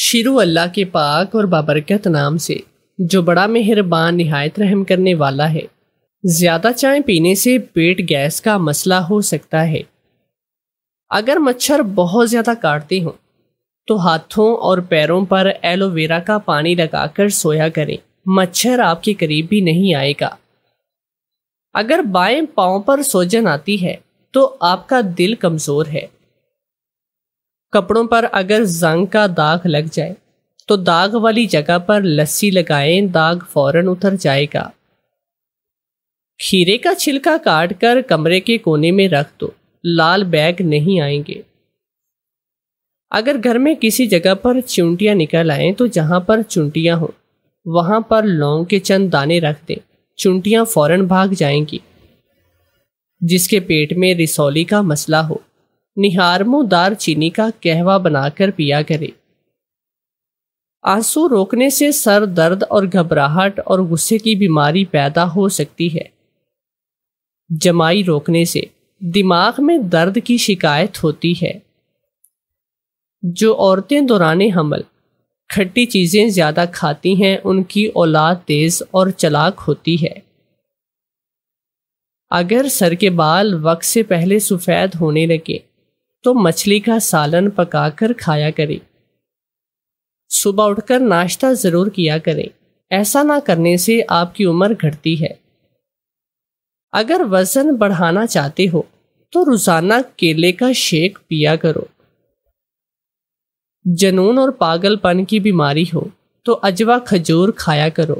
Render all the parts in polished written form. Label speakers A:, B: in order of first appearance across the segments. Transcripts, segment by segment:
A: شروع اللہ کے پاک اور بابرکت نام سے جو بڑا مہربان نہایت رحم کرنے والا ہے۔ زیادہ چائے پینے سے پیٹ گیس کا مسئلہ ہو سکتا ہے۔ اگر مچھر بہت زیادہ کاٹتے ہوں تو ہاتھوں اور پیروں پر ایلو ویرا کا پانی لگا کر سویا کریں، مچھر آپ کے قریب بھی نہیں آئے گا۔ اگر بائیں پاؤں پر سوجن آتی ہے تو آپ کا دل کمزور ہے۔ کپڑوں پر اگر زنگ کا داغ لگ جائے تو داغ والی جگہ پر لسی لگائیں، داغ فوراً اتر جائے گا۔ کھیرے کا چھلکا کاٹ کر کمرے کے کونے میں رکھ دو، لال بیگ نہیں آئیں گے۔ اگر گھر میں کسی جگہ پر چونٹیاں نکل آئیں تو جہاں پر چونٹیاں ہوں وہاں پر لونگ کے چند دانے رکھ دیں، چونٹیاں فوراً بھاگ جائیں گی۔ جس کے پیٹ میں رسولی کا مسئلہ ہو، نہارمو دار چینی کا قہوہ بنا کر پیا کرے۔ آنسو روکنے سے سر درد اور گھبراہٹ اور غصے کی بیماری پیدا ہو سکتی ہے۔ جمائی روکنے سے دماغ میں درد کی شکایت ہوتی ہے۔ جو عورتیں دوران حمل کھٹی چیزیں زیادہ کھاتی ہیں ان کی اولاد تیز اور چلاک ہوتی ہے۔ اگر سر کے بال وقت سے پہلے سفید ہونے لگے تو مچھلی کا سالن پکا کر کھایا کریں۔ صبح اٹھ کر ناشتہ ضرور کیا کریں، ایسا نہ کرنے سے آپ کی عمر گھٹتی ہے۔ اگر وزن بڑھانا چاہتے ہو تو روزانہ کیلے کا شیک پیا کرو۔ جنون اور پاگل پن کی بیماری ہو تو اجوا کھجور کھایا کرو۔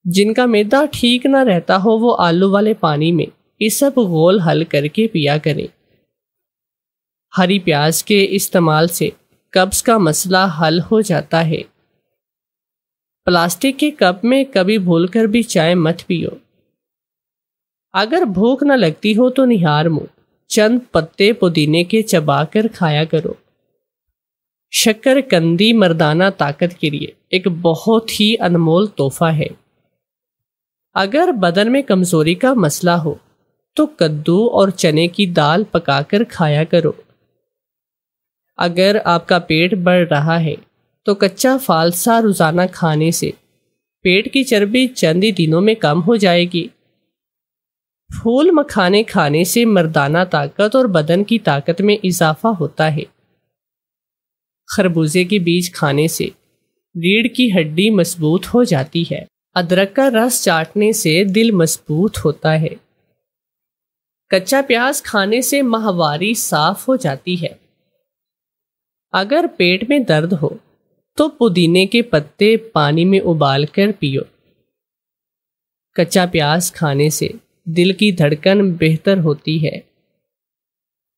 A: جن کا معدہ ٹھیک نہ رہتا ہو وہ آلو والے پانی میں اسبغول حل کر کے پیا کریں۔ ہری پیاز کے استعمال سے قبض کا مسئلہ حل ہو جاتا ہے۔ پلاسٹک کے کپ میں کبھی بھول کر بھی چائے مت پیو۔ اگر بھوک نہ لگتی ہو تو نہار منہ چند پتے پودینے کے چبا کر کھایا کرو۔ شکر کندی مردانہ طاقت کے لیے ایک بہت ہی انمول تحفہ ہے۔ اگر بدن میں کمزوری کا مسئلہ ہو تو کدو اور چنے کی دال پکا کر کھایا کرو۔ اگر آپ کا پیٹ بڑھ رہا ہے تو کچا فالسا روزانہ کھانے سے پیٹ کی چربی چند ہی دنوں میں کم ہو جائے گی۔ پھول مکھانے کھانے سے مردانہ طاقت اور بدن کی طاقت میں اضافہ ہوتا ہے۔ خربوزے کے بیج کھانے سے ریڑھ کی ہڈی مضبوط ہو جاتی ہے۔ ادرک کا رس چاٹنے سے دل مضبوط ہوتا ہے۔ کچا پیاز کھانے سے ماہواری صاف ہو جاتی ہے۔ اگر پیٹ میں درد ہو تو پودینے کے پتے پانی میں ابال کر پیو۔ کچا پیاز کھانے سے دل کی دھڑکن بہتر ہوتی ہے۔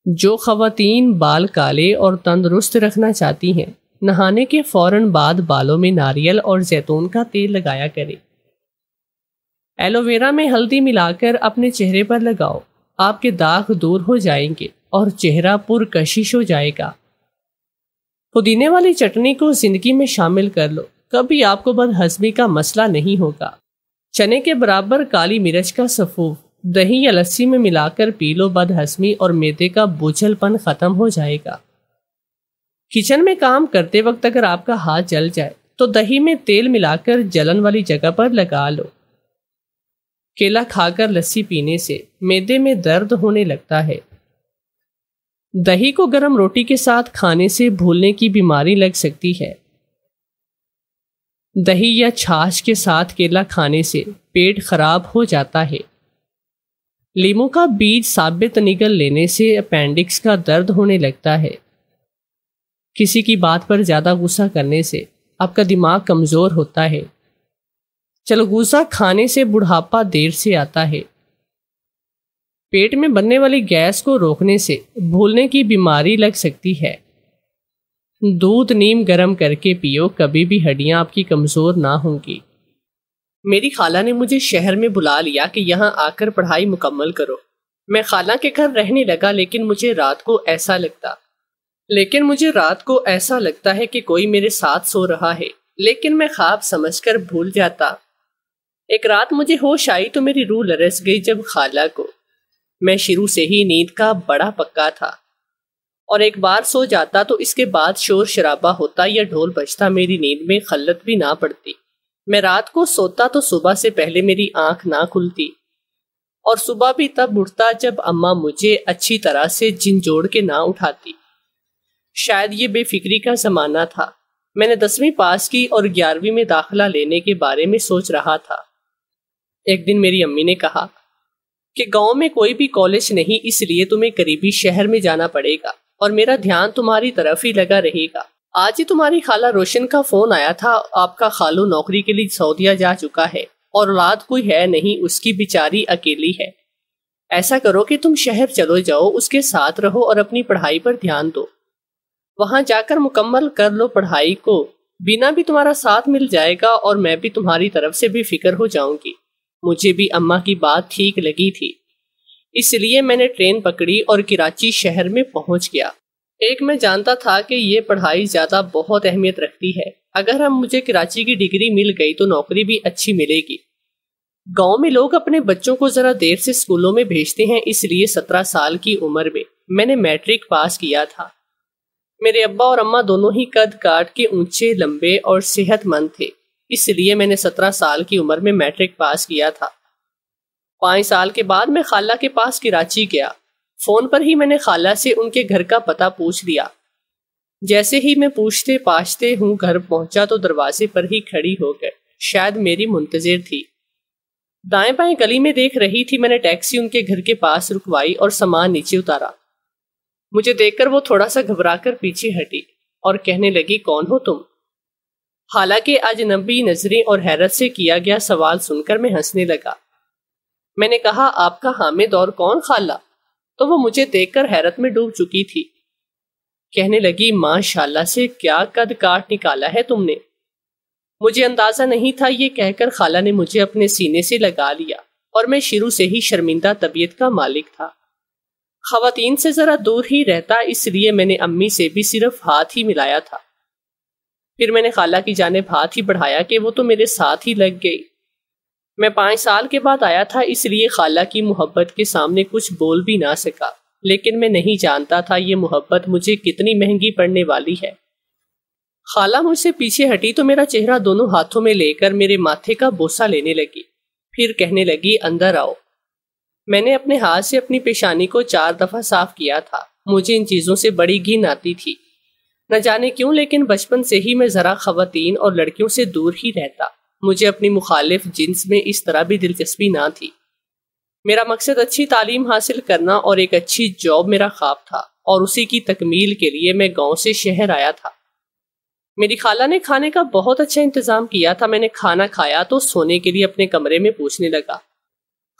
A: جو خواتین بال کالے اور تندرست رکھنا چاہتی ہیں نہانے کے فوراً بعد بالوں میں ناریل اور زیتون کا تیل لگایا کریں۔ ایلو ویرا میں ہلدی ملا کر اپنے چہرے پر لگاؤ، آپ کے داغ دور ہو جائیں گے اور چہرہ پرکشش ہو جائے گا۔ پودینے والی چٹنی کو زندگی میں شامل کر لو، کبھی آپ کو بدہضمی کا مسئلہ نہیں ہوگا۔ چنے کے برابر کالی مرچ کا سفوف دہی یا لسی میں ملا کر پی لو، بدہضمی اور معدے کا بوجھل پن ختم ہو جائے گا۔ کچن میں کام کرتے وقت اگر آپ کا ہاتھ جل جائے تو دہی میں تیل ملا کر جلن والی جگہ پر لگا لو۔ کیلا کھا کر لسی پینے سے معدے میں درد ہونے لگتا ہے۔ دہی کو گرم روٹی کے ساتھ کھانے سے بھولنے کی بیماری لگ سکتی ہے۔ دہی یا چھاچھ کے ساتھ کیلا کھانے سے پیٹ خراب ہو جاتا ہے۔ لیموں کا بیج ثابت نگل لینے سے اپینڈکس کا درد ہونے لگتا ہے۔ کسی کی بات پر زیادہ غصہ کرنے سے آپ کا دماغ کمزور ہوتا ہے۔ چلغوزہ کھانے سے بڑھاپا دیر سے آتا ہے۔ پیٹ میں بننے والی گیس کو روکنے سے بھولنے کی بیماری لگ سکتی ہے۔ دودھ نیم گرم کر کے پیو، کبھی بھی ہڈیاں آپ کی کمزور نہ ہوں گی۔ میری خالہ نے مجھے شہر میں بلا لیا کہ یہاں آ کر پڑھائی مکمل کرو۔ میں خالہ کے گھر رہنے لگا لیکن مجھے رات کو ایسا لگتا ہے کہ کوئی میرے ساتھ سو رہا ہے، لیکن میں خواب سمجھ کر بھول جاتا۔ ایک رات مجھے ہوش آئی تو میری روح لرز گئی جب خالہ کو۔ میں شروع سے ہی نیند کا بڑا پکا تھا۔ اور ایک بار سو جاتا تو اس کے بعد شور شرابہ ہوتا یا ڈھول بجتا میری نیند میں خلت بھی نہ پڑتی۔ میں رات کو سوتا تو صبح سے پہلے میری آنکھ نہ کھلتی، اور صبح بھی تب اٹھتا جب اماں مجھے اچھی طرح سے جن جوڑ کے نہ اٹھاتی۔ شاید یہ بے فکری کا زمانہ تھا۔ میں نے 10ویں پاس کی اور 11ویں میں داخلہ لینے کے بارے میں سوچ رہا تھا۔ ایک دن میری امی نے کہا کہ گاؤں میں کوئی بھی کالج نہیں، اس لیے تمہیں قریبی شہر میں جانا پڑے گا اور میرا دھیان تمہاری طرف ہی لگا رہے گا۔ آج ہی تمہاری خالہ روشن کا فون آیا تھا، آپ کا خالو نوکری کے لیے سعودیہ جا چکا ہے اور اولاد کوئی ہے نہیں، اس کی بیچاری اکیلی ہے۔ ایسا کرو کہ تم شہر چلو جاؤ، اس کے ساتھ رہو اور اپنی پڑھائی پر دھیان دو، وہاں جا کر مکمل کر لو پڑھائی کو، بینا بھی تمہارا ساتھ مل جائے گا اور میں بھی تمہاری طرف سے بھی فکر ہو جاؤں گی۔ مجھے بھی اماں کی بات ٹھیک لگی تھی، اس لیے میں نے ٹرین پکڑی اور کراچی شہر میں پہنچ گیا۔ ایک میں جانتا تھا کہ یہ پڑھائی زیادہ بہت اہمیت رکھتی ہے، اگر مجھے کراچی کی ڈگری مل گئی تو نوکری بھی اچھی ملے گی۔ گاؤں میں لوگ اپنے بچوں کو ذرا دیر سے اسکولوں میں بھیجتے ہیں، اس لیے 17 سال کی عمر میں نے میٹرک پاس کیا تھا۔ میرے ابا اور اماں دونوں ہی قد کاٹ کے اونچے، لمبے اور صحت مند تھے، اس لیے میں نے 17 سال کی عمر میں میٹرک پاس کیا تھا۔ 5 سال کے بعد میں خالہ کے پاس کراچی گیا۔ فون پر ہی میں نے خالہ سے ان کے گھر کا پتہ پوچھ لیا۔ جیسے ہی میں پوچھتے پاچھتے ہوں گھر پہنچا تو دروازے پر ہی کھڑی ہو گئے، شاید میری منتظر تھی۔ دائیں بائیں گلی میں دیکھ رہی تھی، میں نے ٹیکسی ان کے گھر کے پاس رکوائی اور سامان نیچے اتارا۔ مجھے دیکھ کر وہ تھوڑا سا گھبرا کر پیچھے ہٹی اور کہنے لگی، کون ہو تم؟ حالانکہ اجنبی نظریں اور حیرت سے کیا گیا سوال سن کر میں ہنسنے لگا۔ میں نے کہا، آپ کا حامد اور کون خالہ؟ تو وہ مجھے دیکھ کر حیرت میں ڈوب چکی تھی۔ کہنے لگی، ماشاءاللہ سے کیا قد کاٹ نکالا ہے تم نے۔ مجھے اندازہ نہیں تھا، یہ کہہ کر خالہ نے مجھے اپنے سینے سے لگا لیا اور میں شروع سے ہی شرمندہ طبیعت کا مالک تھا۔ خواتین سے ذرا دور ہی رہتا، اس لیے میں نے امی سے بھی صرف ہاتھ ہی ملایا تھا۔ پھر میں نے خالہ کی جانب ہاتھ ہی بڑھایا کہ وہ تو میرے ساتھ ہی لگ گئی۔ میں 5 سال کے بعد آیا تھا، اس لیے خالہ کی محبت کے سامنے کچھ بول بھی نہ سکا، لیکن میں نہیں جانتا تھا یہ محبت مجھے کتنی مہنگی پڑنے والی ہے۔ خالہ مجھ سے پیچھے ہٹی تو میرا چہرہ دونوں ہاتھوں میں لے کر میرے ماتھے کا بوسہ لینے لگی، پھر کہنے لگی، اندر آؤ۔ میں نے اپنے ہاتھ سے اپنی پیشانی کو 4 دفعہ صاف کیا تھا۔ مجھے ان چیزوں سے بڑی گھن آتی تھی، نہ جانے کیوں، لیکن بچپن سے ہی میں ذرا خواتین اور لڑکیوں سے دور ہی رہتا۔ مجھے اپنی مخالف جنس میں اس طرح بھی دلچسپی نہ تھی۔ میرا مقصد اچھی تعلیم حاصل کرنا اور ایک اچھی جاب میرا خواب تھا، اور اسی کی تکمیل کے لیے میں گاؤں سے شہر آیا تھا۔ میری خالہ نے کھانے کا بہت اچھا انتظام کیا تھا۔ میں نے کھانا کھایا تو سونے کے لیے اپنے کمرے میں پوچھنے لگا۔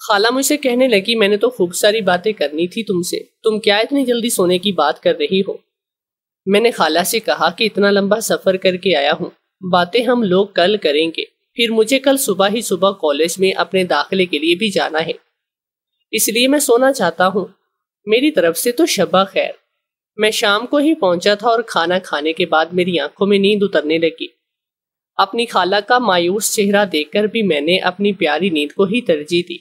A: خالہ مجھ سے کہنے لگی، میں نے تو خوب ساری باتیں کرنی تھی تم سے، تم کیا اتنی جلدی سونے کی بات کر رہی ہو؟ میں نے خالہ سے کہا کہ اتنا لمبا سفر کر کے آیا ہوں، باتیں ہم لوگ کل کریں گے، پھر مجھے کل صبح ہی کالج میں اپنے داخلے کے لیے بھی جانا ہے، اس لیے میں سونا چاہتا ہوں۔ میری طرف سے تو شبہ خیر۔ میں شام کو ہی پہنچا تھا اور کھانا کھانے کے بعد میری آنکھوں میں نیند اترنے لگی۔ اپنی خالہ کا مایوس چہرہ دیکھ کر بھی میں نے اپنی پیاری نیند کو ہی ترجیح دی۔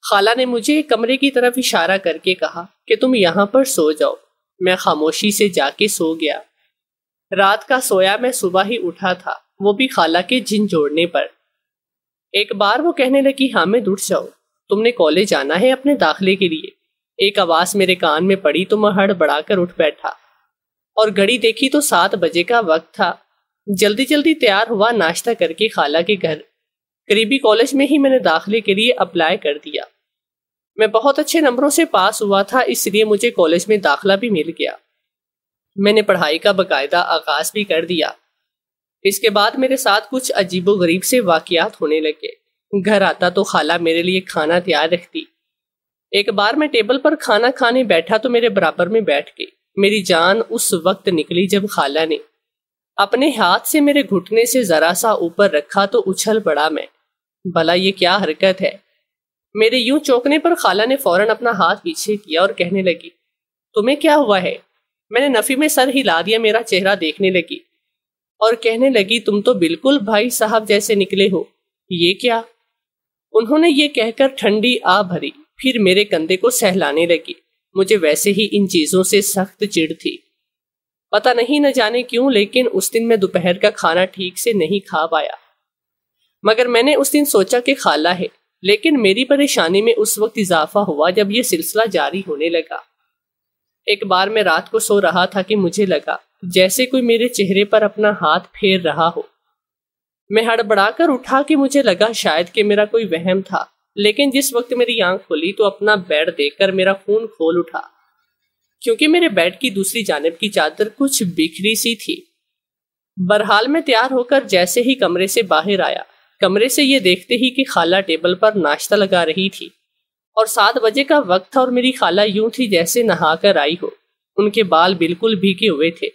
A: خالہ نے مجھے کمرے کی طرف اشارہ کر کے کہا کہ تم یہاں پر سو جاؤ۔ میں خاموشی سے جا کے سو گیا۔ رات کا سویا میں صبح ہی اٹھا تھا، وہ بھی خالہ کے جن جوڑنے پر۔ ایک بار وہ کہنے لگی، حامد اٹھ جاؤ، تم نے کالج جانا ہے اپنے داخلے کے لیے۔ ایک آواز میرے کان میں پڑی تو میں ہڑ بڑا کر اٹھ بیٹھا اور گھڑی دیکھی تو 7 بجے کا وقت تھا۔ جلدی جلدی تیار ہوا، ناشتہ کر کے خالہ کے گھر قریبی کالج میں ہی میں نے داخلے کے لیے اپلائی کر دیا۔ میں بہت اچھے نمبروں سے پاس ہوا تھا، اس لیے مجھے کالج میں داخلہ بھی مل گیا۔ میں نے پڑھائی کا باقاعدہ آغاز بھی کر دیا۔ اس کے بعد میرے ساتھ کچھ عجیب و غریب سے واقعات ہونے لگے۔ گھر آتا تو خالہ میرے لیے کھانا تیار رکھتی۔ ایک بار میں ٹیبل پر کھانا کھانے بیٹھا تو میرے برابر میں بیٹھ گئی۔ میری جان اس وقت نکلی جب خالہ نے اپنے ہاتھ سے میرے گھٹنے سے ذرا سا اوپر رکھا تو اچھل پڑا میں، بھلا یہ کیا حرکت ہے؟ میرے یوں چونکنے پر خالہ نے فوراً اپنا ہاتھ پیچھے کیا اور کہنے لگی، تمہیں کیا ہوا ہے؟ میں نے نفی میں سر ہلا دیا، میرا چہرہ دیکھنے لگی اور کہنے لگی، تم تو بالکل بھائی صاحب جیسے نکلے ہو، یہ کیا؟ انہوں نے یہ کہہ کر ٹھنڈی آ بھری، پھر میرے کندھے کو سہلانے لگی۔ مجھے ویسے ہی ان چیزوں سے سخت چڑ تھی۔ پتہ نہیں نہ جانے کیوں، لیکن اس دن میں دوپہر کا کھانا ٹھیک سے نہیں کھا پایا، مگر میں نے اس دن سوچا کہ خالہ ہے۔ لیکن میری پریشانی میں اس وقت اضافہ ہوا جب یہ سلسلہ جاری ہونے لگا۔ ایک بار میں رات کو سو رہا تھا کہ مجھے لگا جیسے کوئی میرے چہرے پر اپنا ہاتھ پھیر رہا ہو۔ میں ہڑبڑا کر اٹھا کہ مجھے لگا شاید کہ میرا کوئی وہم تھا، لیکن جس وقت میری آنکھ کھلی تو اپنا بیڈ دیکھ کر میرا خون کھول اٹھا، کیونکہ میرے بیڈ کی دوسری جانب کی چادر کچھ بکھری سی تھی۔ بہرحال میں تیار ہو کر جیسے ہی کمرے سے باہر آیا، کمرے سے یہ دیکھتے ہی کہ خالہ ٹیبل پر ناشتہ لگا رہی تھی، اور 7 بجے کا وقت تھا اور میری خالہ یوں تھی جیسے نہا کر آئی ہو۔ ان کے بال بالکل بھیگے ہوئے تھے،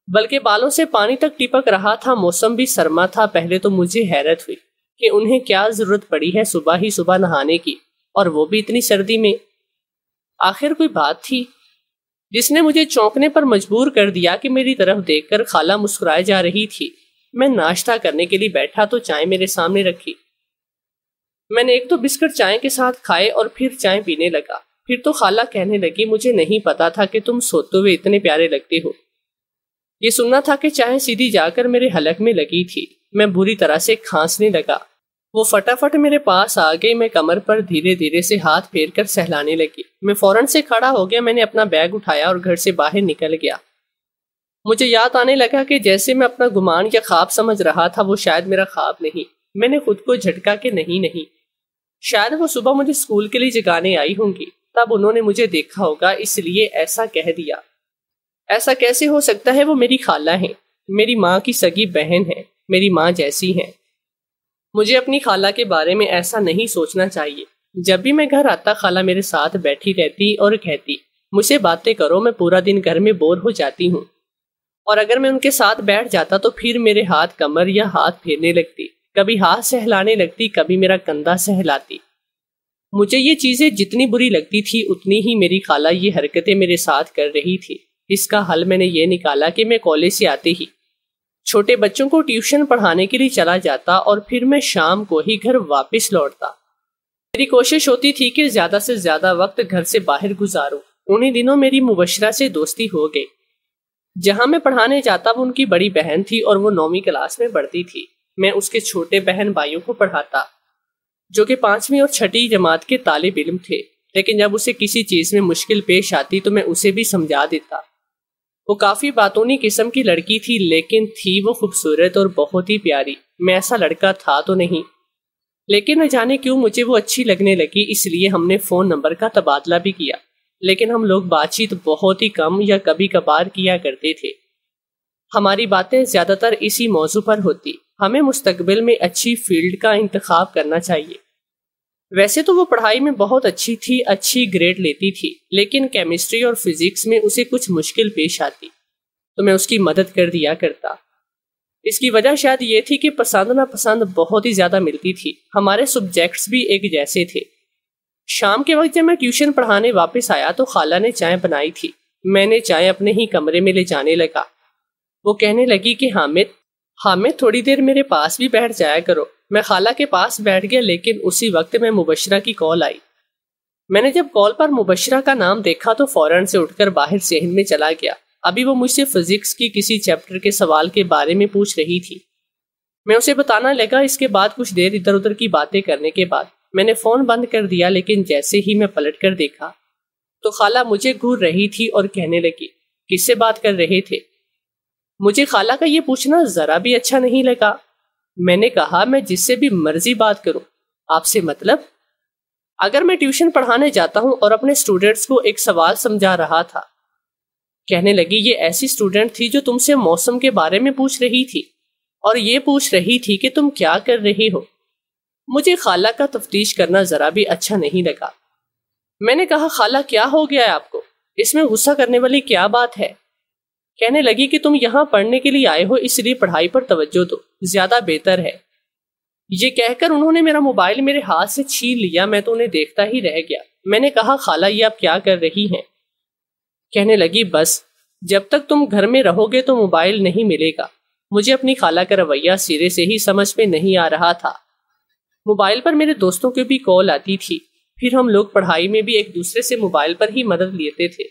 A: بلکہ بالوں سے پانی تک ٹپک رہا تھا۔ موسم بھی سرما تھا۔ پہلے تو مجھے حیرت ہوئی کہ انہیں کیا ضرورت پڑی ہے صبح ہی صبح نہانے کی، اور وہ بھی اتنی سردی میں۔ آخر کوئی بات تھی جس نے مجھے چونکنے پر مجبور کر دیا کہ میری طرف دیکھ کر خالہ مسکرائے جا رہی تھی۔ میں ناشتہ کرنے کے لیے بیٹھا تو چائے میرے سامنے رکھی۔ میں نے ایک تو بسکٹ چائے کے ساتھ کھائے اور پھر چائے پینے لگا۔ پھر تو خالہ کہنے لگی، مجھے نہیں پتا تھا کہ تم سوتے ہوئے اتنے پیارے لگتے ہو۔ یہ سننا تھا کہ چائے سیدھی جا کر میرے حلق میں لگی تھی۔ میں بری طرح سے کھانسنے لگا۔ وہ فٹافٹ میرے پاس آ گئی۔ میں کمر پر دھیرے دھیرے سے ہاتھ پھیر کر سہلانے لگی۔ میں فوراً سے کھڑا ہو گیا۔ میں نے اپنا بیگ اٹھایا اور گھر سے باہر نکل گیا۔ مجھے یاد آنے لگا کہ جیسے میں اپنا گمان یا خواب سمجھ رہا تھا، وہ شاید میرا خواب نہیں۔ میں نے خود کو جھٹکا کہ نہیں، شاید وہ صبح مجھے اسکول کے لیے جگانے آئی ہوں گی، تب انہوں نے مجھے دیکھا ہوگا، اس لیے ایسا کہہ دیا۔ ایسا کیسے ہو سکتا ہے؟ وہ میری خالہ ہیں، میری ماں کی سگی بہن ہے، میری ماں جیسی ہیں۔ مجھے اپنی خالہ کے بارے میں ایسا نہیں سوچنا چاہیے۔ جب بھی میں گھر آتا، خالہ میرے ساتھ بیٹھی رہتی اور کہتی، مجھ سے باتیں کرو، میں پورا دن گھر میں بور ہو جاتی ہوں۔ اور اگر میں ان کے ساتھ بیٹھ جاتا تو پھر میرے ہاتھ کمر یا ہاتھ پھیرنے لگتی، کبھی ہاتھ سہلانے لگتی، کبھی میرا کندھا سہلاتی۔ مجھے یہ چیزیں جتنی بری لگتی تھی اتنی ہی میری خالہ یہ حرکتیں میرے ساتھ کر رہی تھی۔ اس کا حل میں نے یہ نکالا کہ میں کالج سے آتے ہی چھوٹے بچوں کو ٹیوشن پڑھانے کے لیے چلا جاتا اور پھر میں شام کو ہی گھر واپس لوٹتا۔ میری کوشش ہوتی تھی کہ زیادہ سے زیادہ وقت گھر سے باہر گزاروں۔ انہی دنوں میری مبشرہ سے دوستی ہو گئی۔ جہاں میں پڑھانے جاتا وہ ان کی بڑی بہن تھی اور وہ 9ویں کلاس میں پڑھتی تھی۔ میں اس کے چھوٹے بہن بھائیوں کو پڑھاتا جو کہ 5ویں اور 6ٹھی جماعت کے طالب علم تھے، لیکن جب اسے کسی چیز میں مشکل پیش آتی تو میں اسے بھی سمجھا دیتا۔ وہ کافی باتونی قسم کی لڑکی تھی، لیکن تھی وہ خوبصورت اور بہت ہی پیاری۔ میں ایسا لڑکا تھا تو نہیں، لیکن نہ جانے کیوں مجھے وہ اچھی لگنے لگی، اس لیے ہم نے فون نمبر کا تبادلہ بھی کیا، لیکن ہم لوگ بات چیت بہت ہی کم یا کبھی کبھار کیا کرتے تھے۔ ہماری باتیں زیادہ تر اسی موضوع پر ہوتی، ہمیں مستقبل میں اچھی فیلڈ کا انتخاب کرنا چاہیے۔ ویسے تو وہ پڑھائی میں بہت اچھی تھی، اچھی گریڈ لیتی تھی، لیکن کیمسٹری اور فزکس میں اسے کچھ مشکل پیش آتی تو میں اس کی مدد کر دیا کرتا۔ اس کی وجہ شاید یہ تھی کہ پسند نہ پسند بہت ہی زیادہ ملتی تھی، ہمارے سبجیکٹس بھی ایک جیسے تھے۔ شام کے وقت جب میں ٹیوشن پڑھانے واپس آیا تو خالہ نے چائے بنائی تھی۔ میں نے چائے اپنے ہی کمرے میں لے جانے لگا۔ وہ کہنے لگی کہ حامد تھوڑی دیر میرے پاس بھی بیٹھ جایا کرو۔ میں خالہ کے پاس بیٹھ گیا، لیکن اسی وقت میں مبشرہ کی کال آئی۔ میں نے جب کال پر مبشرہ کا نام دیکھا تو فوراً سے اٹھ کر باہر صحن میں چلا گیا۔ ابھی وہ مجھ سے فزکس کی کسی چیپٹر کے سوال کے بارے میں پوچھ رہی تھی۔ میں اسے بتانا لگا۔ اس کے بعد کچھ دیر ادھر ادھر کی باتیں کرنے کے بعد میں نے فون بند کر دیا، لیکن جیسے ہی میں پلٹ کر دیکھا تو خالہ مجھے گھور رہی تھی اور کہنے لگی، کس سے بات کر رہے تھے؟ مجھے خالہ کا یہ پوچھنا ذرا بھی اچھا نہیں لگا۔ میں نے کہا، میں جس سے بھی مرضی بات کروں، آپ سے مطلب؟ اگر میں ٹیوشن پڑھانے جاتا ہوں اور اپنے اسٹوڈنٹس کو ایک سوال سمجھا رہا تھا۔ کہنے لگی، یہ ایسی اسٹوڈنٹ تھی جو تم سے موسم کے بارے میں پوچھ رہی تھی اور یہ پوچھ رہی تھی کہ تم کیا کر رہے ہو۔ مجھے خالہ کا تفتیش کرنا ذرا بھی اچھا نہیں لگا۔ میں نے کہا، خالہ کیا ہو گیا ہے آپ کو؟ اس میں غصہ کرنے والی کیا بات ہے؟ کہنے لگی کہ تم یہاں پڑھنے کے لیے آئے ہو، اس لیے پڑھائی پر توجہ دو، زیادہ بہتر ہے۔ یہ کہہ کر انہوں نے میرا موبائل میرے ہاتھ سے چھین لیا۔ میں تو انہیں دیکھتا ہی رہ گیا۔ میں نے کہا، خالہ یہ آپ کیا کر رہی ہیں؟ کہنے لگی، بس جب تک تم گھر میں رہو گے تو موبائل نہیں ملے گا۔ مجھے اپنی خالہ کا رویہ سرے سے ہی سمجھ میں نہیں آ رہا تھا۔ موبائل پر میرے دوستوں کی بھی کال آتی تھی۔ پھر ہم لوگ پڑھائی میں بھی ایک دوسرے سے موبائل پر ہی مدد لیتے تھے۔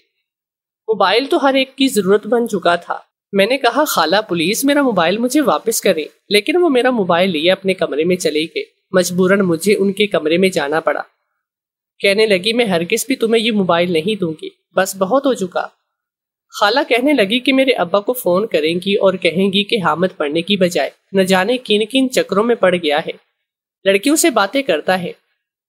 A: موبائل تو ہر ایک کی ضرورت بن چکا تھا۔ میں نے کہا خالہ پلیز میرا موبائل مجھے واپس کریں، لیکن وہ میرا موبائل لیے اپنے کمرے میں چلے گئے۔ مجبوراً مجھے ان کے کمرے میں جانا پڑا۔ کہنے لگی میں ہرگز بھی تمہیں یہ موبائل نہیں دوں گی، بس بہت ہو چکا۔ خالہ کہنے لگی کہ میرے ابا کو فون کریں گی اور کہیں گی کہ حامد پڑھنے کی بجائے نہ جانے کن کن چکروں میں پڑ گیا ہے، لڑکیوں سے باتیں کرتا ہے۔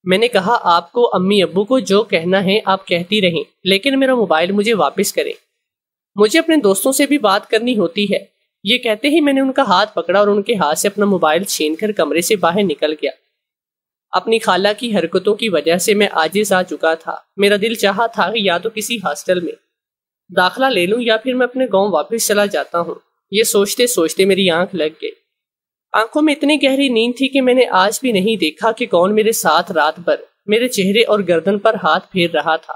A: میں نے کہا آپ کو امی ابو کو جو کہنا ہے آپ کہتی رہیں، لیکن میرا موبائل مجھے واپس کریں، مجھے اپنے دوستوں سے بھی بات کرنی ہوتی ہے۔ یہ کہتے ہی میں نے ان کا ہاتھ پکڑا اور ان کے ہاتھ سے اپنا موبائل چھین کر کمرے سے باہر نکل گیا۔ اپنی خالہ کی حرکتوں کی وجہ سے میں عاجز آ چکا تھا۔ میرا دل چاہا تھا کہ یا تو کسی ہاسٹل میں داخلہ لے لوں یا پھر میں اپنے گاؤں واپس چلا جاتا ہوں۔ یہ سوچتے سوچتے میری آنکھ لگ گئی۔ آنکھوں میں اتنی گہری نیند تھی کہ میں نے آج بھی نہیں دیکھا کہ کون میرے ساتھ رات بھر میرے چہرے اور گردن پر ہاتھ پھیر رہا تھا۔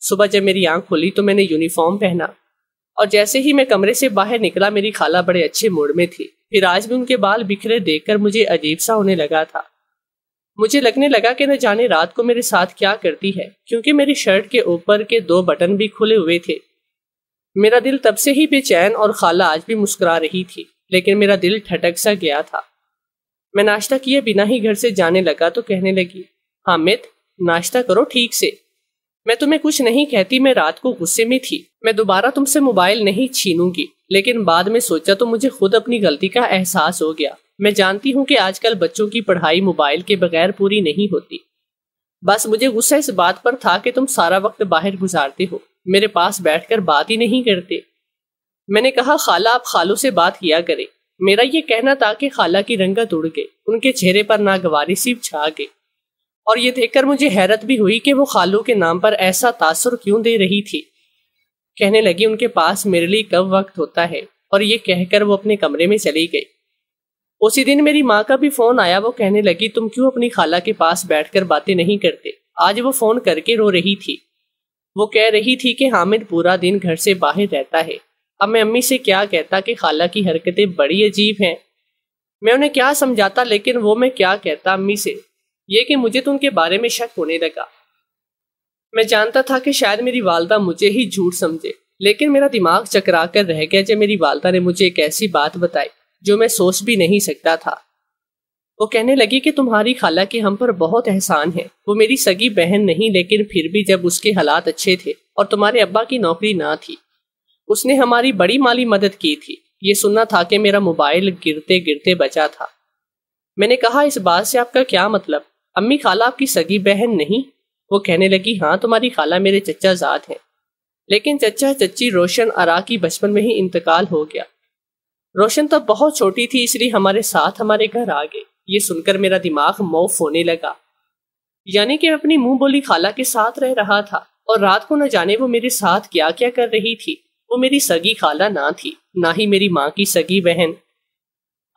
A: صبح جب میری آنکھ کھلی تو میں نے یونیفارم پہنا اور جیسے ہی میں کمرے سے باہر نکلا میری خالہ بڑے اچھے موڈ میں تھی۔ پھر آج بھی ان کے بال بکھرے دیکھ کر مجھے عجیب سا ہونے لگا تھا۔ مجھے لگنے لگا کہ نہ جانے رات کو میرے ساتھ کیا کرتی ہے، کیونکہ میری شرٹ کے اوپر کے 2 بٹن بھی کھلے ہوئے تھے۔ میرا دل تب سے ہی بے چین اور خالہ آج بھی مسکرا رہی تھی، لیکن میرا دل ٹھٹک سا گیا تھا۔ میں ناشتہ کیے بنا ہی گھر سے جانے لگا تو کہنے لگی حامد ناشتہ کرو ٹھیک سے۔ میں تمہیں کچھ نہیں کہتی، میں رات کو غصے میں تھی، میں دوبارہ تم سے موبائل نہیں چھینوں گی، لیکن بعد میں سوچا تو مجھے خود اپنی غلطی کا احساس ہو گیا۔ میں جانتی ہوں کہ آج کل بچوں کی پڑھائی موبائل کے بغیر پوری نہیں ہوتی، بس مجھے غصہ اس بات پر تھا کہ تم سارا وقت باہر گزارتے ہو، میرے پاس بیٹھ کر بات ہی نہیں کرتے۔ میں نے کہا خالہ آپ خالوں سے بات کیا کرے۔ میرا یہ کہنا تھا کہ خالہ کی رنگت اڑ گئی، ان کے چہرے پر ناگواری سی چھا گئی، اور یہ دیکھ کر مجھے حیرت بھی ہوئی کہ وہ خالوں کے نام پر ایسا تاثر کیوں دے رہی تھی۔ کہنے لگی ان کے پاس میرے لیے کب وقت ہوتا ہے، اور یہ کہہ کر وہ اپنے کمرے میں چلی گئی۔ اسی دن میری ماں کا بھی فون آیا، وہ کہنے لگی تم کیوں اپنی خالہ کے پاس بیٹھ کر باتیں نہیں کرتے؟ آج وہ فون کر کے رو رہی تھی۔ وہ کہہ رہی تھی کہ حامد پورا دن گھر سے باہر رہتا ہے۔ اب میں امی سے کیا کہتا کہ خالہ کی حرکتیں بڑی عجیب ہیں، میں انہیں کیا سمجھاتا، لیکن وہ میں کیا کہتا امی سے، یہ کہ مجھے تو ان کے بارے میں شک ہونے لگا۔ میں جانتا تھا کہ شاید میری والدہ مجھے ہی جھوٹ سمجھے، لیکن میرا دماغ چکرا کر رہ گیا جب میری والدہ نے مجھے ایک ایسی بات بتائی جو میں سوچ بھی نہیں سکتا تھا۔ وہ کہنے لگی کہ تمہاری خالہ کے ہم پر بہت احسان ہے، وہ میری سگی بہن نہیں، لیکن پھر بھی جب اس کے حالات اچھے تھے اور تمہارے ابا کی نوکری نہ تھی، اس نے ہماری بڑی مالی مدد کی تھی۔ یہ سننا تھا کہ میرا موبائل گرتے گرتے بچا تھا۔ میں نے کہا اس بات سے آپ کا کیا مطلب؟ امی خالہ آپ کی سگی بہن نہیں؟ وہ کہنے لگی ہاں تمہاری خالہ میرے چچا زاد ہیں، لیکن چچا چچی روشن آرا کی بچپن میں ہی انتقال ہو گیا۔ روشن تب بہت چھوٹی تھی، اس لیے ہمارے ساتھ ہمارے گھر آ گئے۔ یہ سن کر میرا دماغ موف ہونے لگا، یعنی کہ اپنی منہ بولی خالہ کے ساتھ رہ رہا تھا، اور رات کو نہ جانے وہ میرے ساتھ کیا کیا کر رہی تھی۔ وہ میری سگی خالہ نہ تھی، نہ ہی میری ماں کی سگی بہن۔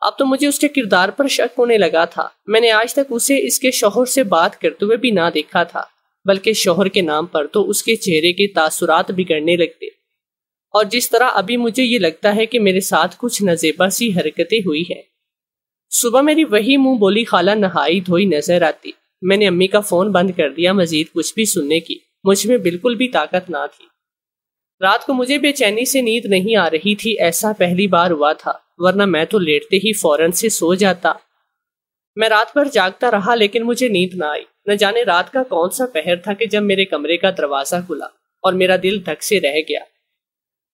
A: اب تو مجھے اس کے کردار پر شک ہونے لگا تھا۔ میں نے آج تک اسے اس کے شوہر سے بات کرتے ہوئے بھی نہ دیکھا تھا، بلکہ شوہر کے نام پر تو اس کے چہرے کے تاثرات بگڑنے لگتے، اور جس طرح ابھی مجھے یہ لگتا ہے کہ میرے ساتھ کچھ نازیبا سی حرکتیں ہوئی ہیں۔ صبح میری وہی منہ بولی خالہ نہائی دھوئی نظر آتی۔ میں نے امی کا فون بند کر دیا، مزید کچھ بھی سننے کی مجھ میں بالکل بھی طاقت نہ تھی۔ رات کو مجھے بے چینی سے نیند نہیں آ رہی تھی، ایسا پہلی بار ہوا تھا، ورنہ میں تو لیٹتے ہی فوراً سے سو جاتا۔ میں رات بھر جاگتا رہا لیکن مجھے نیند نہ آئی۔ نہ جانے رات کا کون سا پہر تھا کہ جب میرے کمرے کا دروازہ کھلا اور میرا دل دھک سے رہ گیا۔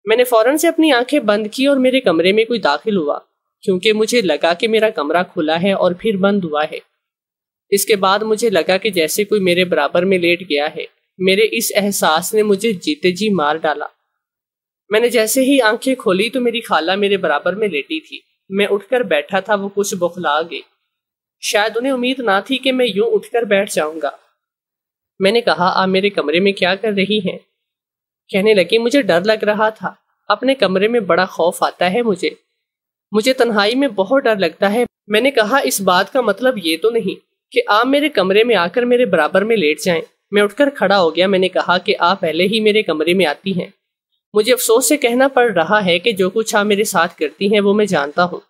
A: میں نے فوراً سے اپنی آنکھیں بند کی اور میرے کمرے میں کوئی داخل ہوا، کیونکہ مجھے لگا کہ میرا کمرہ کھلا ہے اور پھر بند ہوا ہے۔ اس کے بعد مجھے لگا کہ جیسے کوئی میرے برابر میں لیٹ گیا ہے۔ میرے اس احساس نے مجھے جیتے جی مار ڈالا۔ میں نے جیسے ہی آنکھیں کھولی تو میری خالہ میرے برابر میں لیٹی تھی۔ میں اٹھ کر بیٹھا تھا، وہ کچھ بوکھلا گئی، شاید انہیں امید نہ تھی کہ میں یوں اٹھ کر بیٹھ جاؤں گا۔ میں نے کہا آپ میرے کمرے میں کیا کر رہی ہیں؟ کہنے لگی مجھے ڈر لگ رہا تھا، اپنے کمرے میں بڑا خوف آتا ہے مجھے تنہائی میں بہت ڈر لگتا ہے۔ میں نے کہا اس بات کا مطلب یہ تو نہیں کہ آپ میرے کمرے میں آ کر میرے برابر میں لیٹ جائیں۔ میں اٹھ کر کھڑا ہو گیا۔ میں نے کہا کہ آپ پہلے ہی میرے کمرے میں آتی ہیں، مجھے افسوس سے کہنا پڑ رہا ہے کہ جو کچھ آپ میرے ساتھ کرتی ہیں وہ میں جانتا ہوں۔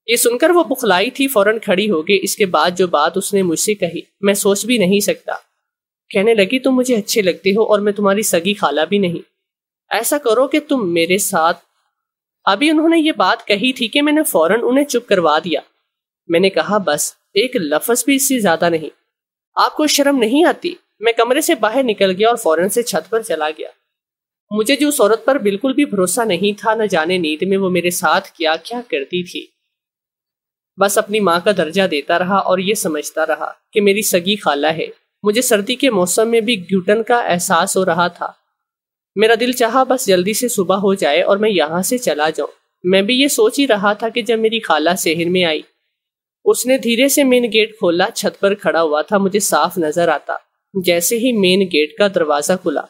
A: یہ سن کر وہ بخلائی تھی، فوراً کھڑی ہو گئی۔ اس کے بعد جو بات اس نے مجھ سے کہی میں سوچ بھی نہیں سکتا۔ کہنے لگی تم مجھے اچھے لگتے ہو اور میں تمہاری سگی خالہ بھی نہیں، ایسا کرو کہ تم میرے ساتھ۔ ابھی انہوں نے یہ بات کہی تھی کہ میں نے فوراً انہیں چپ کروا دیا۔ میں نے کہا بس ایک لفظ بھی اس سے زیادہ نہیں، آپ کو شرم نہیں آتی؟ میں کمرے سے باہر نکل گیا اور فوراً سے چھت پر چلا گیا۔ مجھے جو اس عورت پر بالکل بھی بھروسہ نہیں تھا، نہ جانے نیند میں وہ میرے ساتھ کیا کیا کرتی تھی۔ بس اپنی ماں کا درجہ دیتا رہا اور یہ سمجھتا رہا کہ میری سگی خالہ ہے۔ مجھے سردی کے موسم میں بھی گھٹن کا احساس ہو رہا تھا۔ میرا دل چاہا بس جلدی سے صبح ہو جائے اور میں یہاں سے چلا جاؤں۔ میں بھی یہ سوچ ہی رہا تھا کہ جب میری خالہ صحن میں آئی، اس نے دھیرے سے مین گیٹ کھولا۔ چھت پر کھڑا ہوا تھا، مجھے صاف نظر آتا۔ جیسے ہی مین گیٹ کا دروازہ کھلا،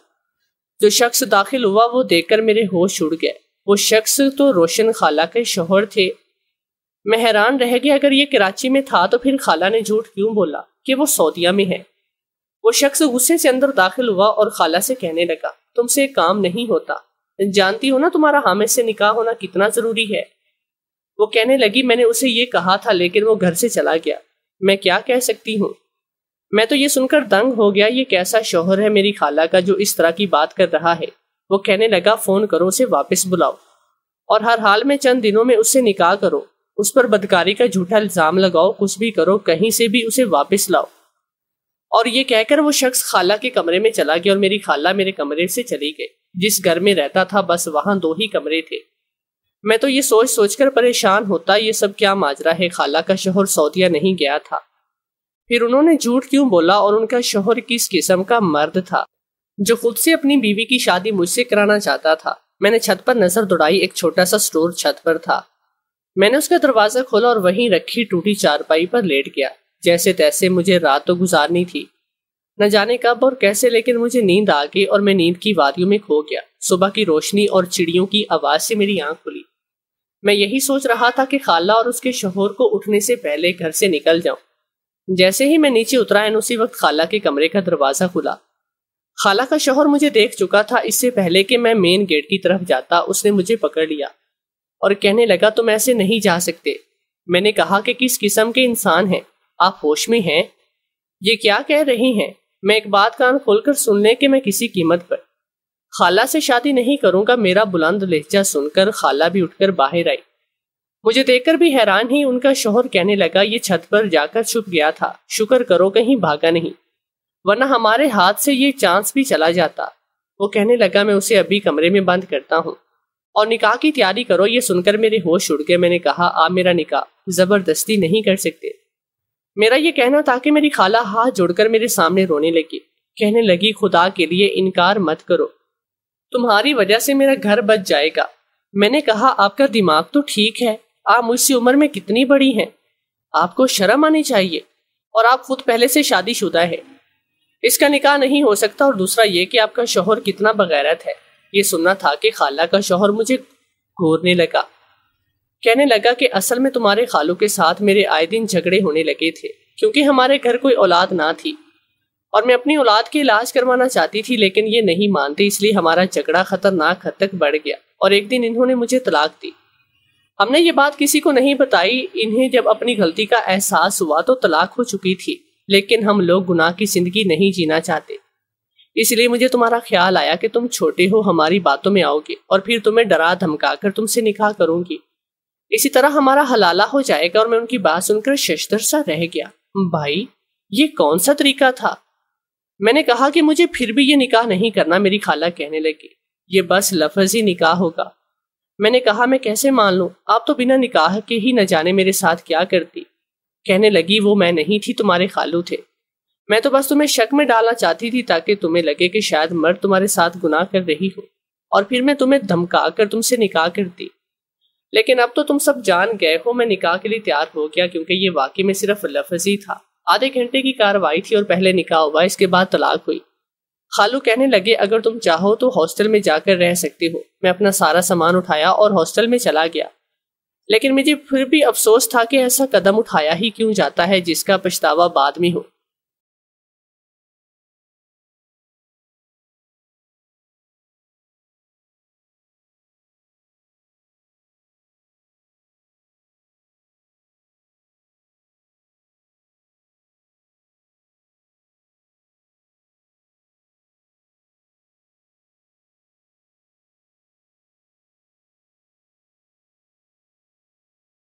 A: جو شخص داخل ہوا وہ دیکھ کر میرے ہوش اڑ گئے۔ وہ شخص تو روشن خالہ کے شوہر تھے۔ میں حیران رہ گیا، اگر یہ کراچی میں تھا تو پھر خالہ نے جھوٹ کیوں بولا کہ وہ سعودیہ میں ہے؟ وہ شخص غصے سے اندر داخل ہوا اور خالہ سے کہنے لگا تم سے کام نہیں ہوتا، جانتی ہو نا تمہارا حامد سے نکاح ہونا کتنا ضروری ہے۔ وہ کہنے لگی میں نے اسے یہ کہا تھا لیکن وہ گھر سے چلا گیا۔ میں کیا کہہ سکتی ہوں؟ میں تو یہ سن کر دنگ ہو گیا، یہ کیسا شوہر ہے میری خالہ کا جو اس طرح کی بات کر رہا ہے۔ وہ کہنے لگا فون کرو، اسے واپس بلاؤ اور ہر حال میں چند دنوں میں اس سے نکاح کرو، اس پر بدکاری کا جھوٹا الزام لگاؤ، کچھ بھی کرو، کہیں سے بھی اسے واپس لاؤ۔ اور یہ کہہ کر وہ شخص خالہ کے کمرے میں چلا گیا اور میری خالہ میرے کمرے سے چلی گئی۔ جس گھر میں رہتا تھا بس وہاں 2 ہی کمرے تھے۔ میں تو یہ سوچ سوچ کر پریشان ہوتا، یہ سب کیا ماجرا ہے؟ خالہ کا شوہر سعودیہ نہیں گیا تھا، پھر انہوں نے جھوٹ کیوں بولا؟ اور ان کا شوہر کس قسم کا مرد تھا جو خود سے اپنی بیوی کی شادی مجھ سے کرانا چاہتا تھا؟ میں نے چھت پر نظر دوڑائی، ایک چھوٹا سا سٹور چھت پر تھا۔ میں نے اس کا دروازہ کھولا اور وہیں رکھی ٹوٹی چارپائی پر لیٹ گیا۔ جیسے تیسے مجھے رات تو گزارنی تھی، نہ جانے کب اور کیسے، لیکن مجھے نیند آ گئی اور میں نیند کی وادیوں میں کھو گیا۔ صبح کی روشنی اور چڑیوں کی آواز سے میری آنکھ کھلی۔ میں یہی سوچ رہا تھا کہ خالہ اور اس کے شوہر کو اٹھنے سے پہلے گھر سے نکل جاؤں۔ جیسے ہی میں نیچے اترا اسی وقت خالہ کے کمرے کا دروازہ کھلا۔ خالہ کا شوہر مجھے دیکھ چکا تھا۔ اس سے پہلے کہ میں مین گیٹ کی طرف جاتا اس نے مجھے پکڑ لیا اور کہنے لگا تم ایسے نہیں جا سکتے۔ میں نے کہا کہ کس قسم کے انسان ہیں آپ، ہوش میں ہیں؟ یہ کیا کہہ رہی ہیں؟ میں ایک بات کان کھول کر سن لیں کہ میں کسی قیمت پر خالہ سے شادی نہیں کروں گا۔ میرا بلند لہجہ سن کر خالہ بھی اٹھ کر باہر آئی۔ مجھے دیکھ کر بھی حیران ہی ان کا شوہر کہنے لگا یہ چھت پر جا کر چھپ گیا تھا، شکر کرو کہیں بھاگا نہیں، ورنہ ہمارے ہاتھ سے یہ چانس بھی چلا جاتا۔ وہ کہنے لگا میں اسے ابھی کمرے میں بند کرتا ہوں اور نکاح کی تیاری کرو۔ یہ سن کر میرے ہوش اڑ گئے۔ میں نے کہا آپ میرا نکاح زبردستی نہیں کر سکتے۔ میرا یہ کہنا تھا کہ میری خالہ ہاتھ جوڑ کر میرے سامنے رونے لگی، کہنے لگی خدا کے لیے انکار مت کرو، تمہاری وجہ سے میرا گھر بچ جائے گا۔ میں نے کہا آپ کا دماغ تو ٹھیک ہے، آپ مجھ سے عمر میں کتنی بڑی ہیں، آپ کو شرم آنی چاہیے، اور آپ خود پہلے سے شادی شدہ ہے، اس کا نکاح نہیں ہو سکتا۔ اور دوسرا یہ کہ آپ کا شوہر کتنا بغیرت ہے۔ یہ سننا تھا کہ خالہ کا شوہر مجھے گھورنے لگا، کہنے لگا کہ اصل میں تمہارے خالو کے ساتھ میرے آئے دن جھگڑے ہونے لگے تھے کیونکہ ہمارے گھر کوئی اولاد نہ تھی اور میں اپنی اولاد کے علاج کروانا چاہتی تھی، لیکن یہ نہیں مانتے، اس لیے ہمارا جھگڑا خطرناک حد تک بڑھ گیا اور ایک دن انہوں نے مجھے طلاق دی۔ ہم نے یہ بات کسی کو نہیں بتائی، انہیں جب اپنی غلطی کا احساس ہوا تو طلاق ہو چکی تھی، لیکن ہم لوگ گناہ کی زندگی نہیں جینا چاہتے، اس لیے مجھے تمہارا خیال آیا کہ تم چھوٹے ہو، ہماری باتوں میں آؤ گے اور پھر تمہیں ڈرا دھمکا کر تم سے نکاح کروں گی، اسی طرح ہمارا حلالہ ہو جائے گا۔ اور میں ان کی بات سن کر ششدر سا رہ گیا۔ بھائی یہ کون سا طریقہ تھا؟ میں نے کہا کہ مجھے پھر بھی یہ نکاح نہیں کرنا۔ میری خالہ کہنے لگی یہ بس لفظی نکاح ہوگا۔ میں نے کہا میں کیسے مان لوں، آپ تو بنا نکاح کے ہی نہ جانے میرے ساتھ کیا کرتی۔ کہنے لگی وہ میں نہیں تھی، تمہارے خالو تھے، میں تو بس تمہیں شک میں ڈالنا چاہتی تھی تاکہ تمہیں لگے کہ شاید مرد تمہارے ساتھ گناہ کر رہی ہو اور پھر میں تمہیں دھمکا کر تم سے نکاح کرتی، لیکن اب تو تم سب جان گئے ہو۔ میں نکاح کے لیے تیار ہو گیا کیونکہ یہ واقعی میں صرف لفظی تھا۔ آدھے گھنٹے کی کارروائی تھی اور پہلے نکاح ہوا، اس کے بعد طلاق ہوئی۔ خالو کہنے لگے اگر تم چاہو تو ہاسٹل میں جا کر رہ سکتے ہو۔ میں اپنا سارا سامان اٹھایا اور ہاسٹل میں چلا گیا، لیکن مجھے پھر بھی افسوس تھا کہ ایسا قدم اٹھایا ہی کیوں جاتا ہے جس کا پچھتاوا بعد میں ہو۔